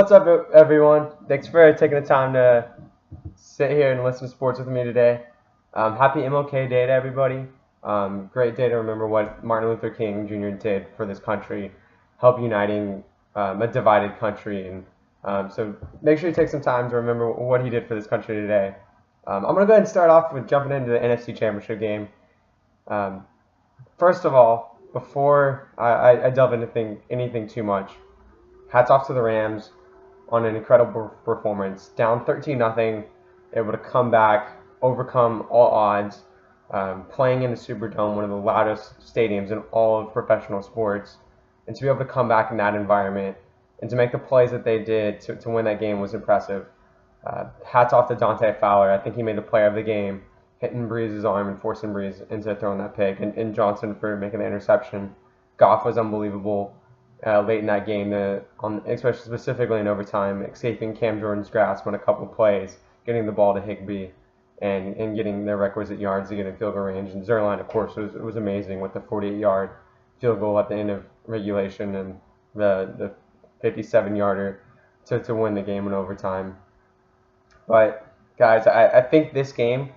What's up, everyone? Thanks for taking the time to sit here and listen to sports with me today. Happy MLK Day to everybody. Great day to remember what Martin Luther King Jr. did for this country, help uniting a divided country. And so make sure you take some time to remember what he did for this country today. I'm going to go ahead and start off with jumping into the NFC Championship game. First of all, before I delve into anything too much, hats off to the Rams on an incredible performance. Down 13-0, able to come back, overcome all odds, playing in the Superdome, one of the loudest stadiums in all of professional sports, and to be able to come back in that environment and to make the plays that they did to win that game was impressive. Hats off to Dante Fowler. I think he made the player of the game, hitting Breeze's arm and forcing Breeze into throwing that pick, and Johnson for making the interception. Goff was unbelievable late in that game, especially specifically in overtime, escaping Cam Jordan's grasp on a couple of plays, getting the ball to Higbee, and getting the requisite yards to get in field goal range. And Zerline, of course, was amazing with the 48-yard field goal at the end of regulation and the 57-yarder to win the game in overtime. But, guys, I think this game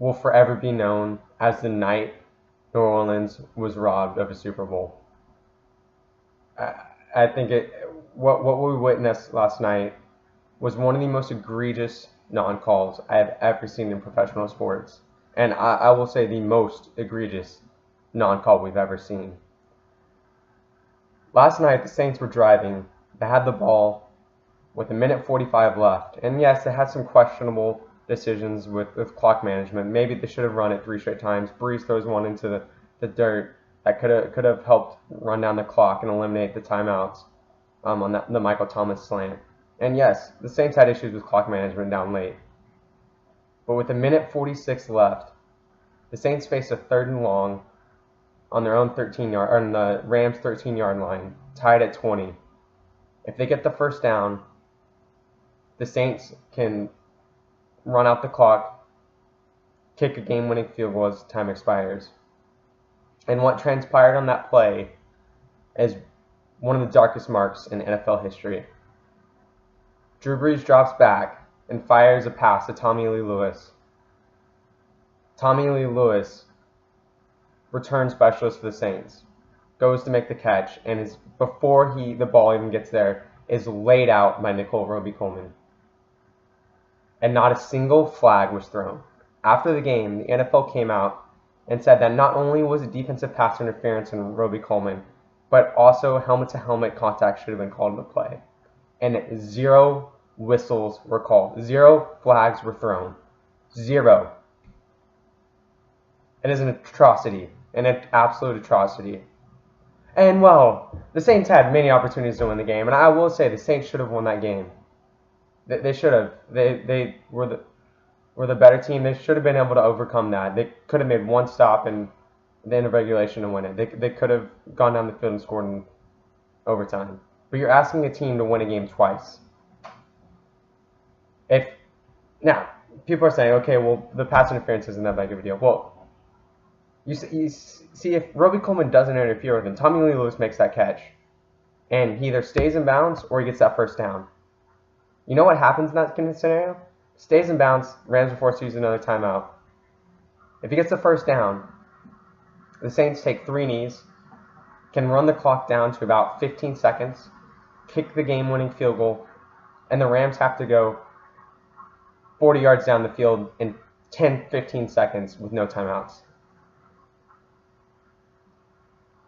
will forever be known as the night New Orleans was robbed of a Super Bowl. I think what we witnessed last night was one of the most egregious non-calls I have ever seen in professional sports. And I will say the most egregious non-call we've ever seen. Last night, the Saints were driving. They had the ball with 1:45 left. And yes, they had some questionable decisions with clock management. Maybe they should have run it 3 straight times. Breeze throws one into the dirt. That could have helped run down the clock and eliminate the timeouts on the Michael Thomas slant. And yes, the Saints had issues with clock management down late. But with 1:46 left, the Saints faced a 3rd and long on their own 13-yard, or on the Rams' 13-yard line, tied at 20. If they get the first down, the Saints can run out the clock, kick a game-winning field goal as time expires. And what transpired on that play is one of the darkest marks in NFL history. Drew Brees drops back and fires a pass to Tommy Lee Lewis. Tommy Lee Lewis, return specialist for the Saints, goes to make the catch, and before the ball even gets there, is laid out by Robey-Coleman. And not a single flag was thrown. After the game, the NFL came out and said that not only was it defensive pass interference in Robey-Coleman, but also helmet-to-helmet contact should have been called in the play. And 0 whistles were called. 0 flags were thrown. 0. It is an atrocity. An absolute atrocity. And, well, the Saints had many opportunities to win the game, and I will say the Saints should have won that game. They should have. They were the better team. They should have been able to overcome that. They could have made one stop in the end of regulation to win it. They could have gone down the field and scored in overtime. But you're asking a team to win a game twice. Now, people are saying, okay, well, the pass interference isn't that big of a deal. Well, you see, if Robey-Coleman doesn't interfere with him, Tommy Lee Lewis makes that catch, and he either stays in bounds or he gets that first down. You know what happens in that kind of scenario? Stays in bounds, Rams are forced to use another timeout. If he gets the first down, the Saints take 3 knees, can run the clock down to about 15 seconds, kick the game-winning field goal, and the Rams have to go 40 yards down the field in 10-15 seconds with no timeouts.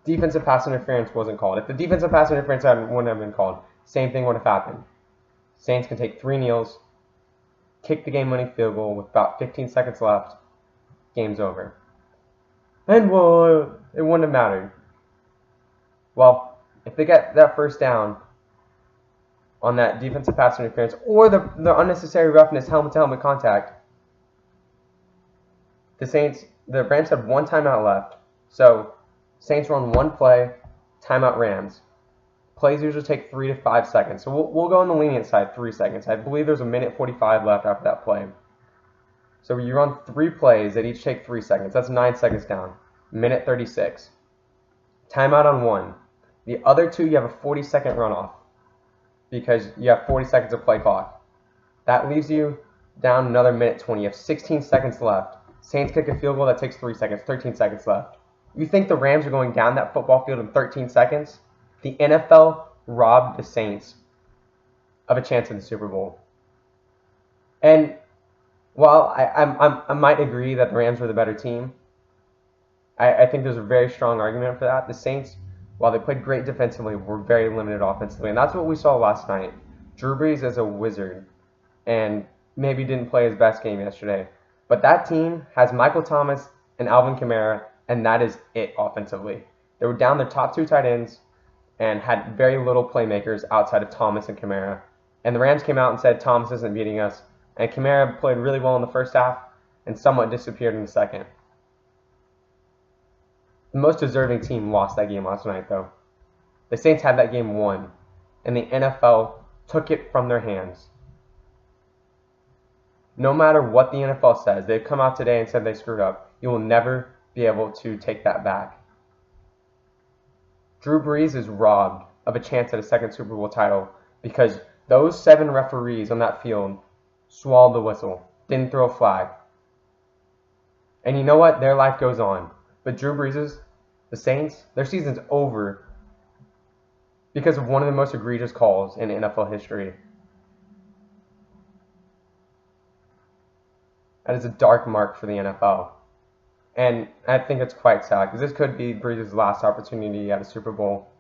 Defensive pass interference wasn't called. If the defensive pass interference wouldn't have been called, same thing would have happened. Saints can take 3 kneels, kick the game-winning field goal with about 15 seconds left. Game's over. And, well, it wouldn't have mattered. Well, if they get that first down on that defensive pass interference or the unnecessary roughness, helmet-to-helmet contact, the Rams had 1 timeout left. So, Saints run 1 play, timeout Rams. Plays usually take 3 to 5 seconds. So we'll go on the lenient side, 3 seconds. I believe there's 1:45 left after that play. So you run 3 plays that each take 3 seconds. That's 9 seconds down. 1:36. Timeout on 1. The other 2, you have a 40-second runoff. because you have 40 seconds of play clock. That leaves you down another minute 20. You have 16 seconds left. Saints kick a field goal that takes 3 seconds, 13 seconds left. You think the Rams are going down that football field in 13 seconds? The NFL robbed the Saints of a chance in the Super Bowl. And while I might agree that the Rams were the better team, I think there's a very strong argument for that. The Saints, while they played great defensively, were very limited offensively. And that's what we saw last night. Drew Brees is a wizard and maybe didn't play his best game yesterday. But that team has Michael Thomas and Alvin Kamara, and that is it offensively. They were down their top 2 tight ends and had very little playmakers outside of Thomas and Kamara. And the Rams came out and said, Thomas isn't beating us. And Kamara played really well in the first half and somewhat disappeared in the second. The most deserving team lost that game last night, though. The Saints had that game won, and the NFL took it from their hands. No matter what the NFL says, they've come out today and said they screwed up. You will never be able to take that back. Drew Brees is robbed of a chance at a second Super Bowl title because those 7 referees on that field swallowed the whistle, didn't throw a flag. And you know what? Their life goes on. But Drew Brees', the Saints, their season's over because of one of the most egregious calls in NFL history. That is a dark mark for the NFL. And I think it's quite sad because this could be Brees' last opportunity at a Super Bowl,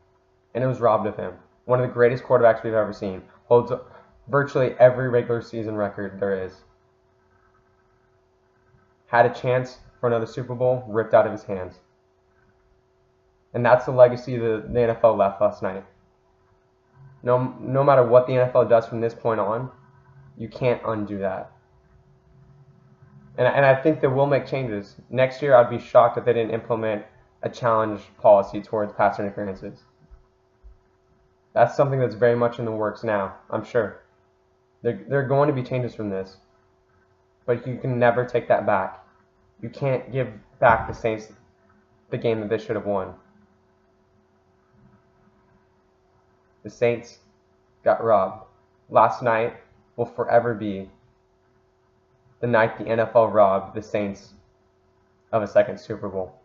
and it was robbed of him. One of the greatest quarterbacks we've ever seen. Holds virtually every regular season record there is. Had a chance for another Super Bowl, ripped out of his hands. And that's the legacy the NFL left last night. No matter what the NFL does from this point on, you can't undo that. And I think they will make changes. Next year, I'd be shocked if they didn't implement a challenge policy towards pass interferences. That's something that's very much in the works now, I'm sure. There are going to be changes from this. But you can never take that back. You can't give back the Saints the game that they should have won. The Saints got robbed. Last night will forever be the night the NFL robbed the Saints of a second Super Bowl.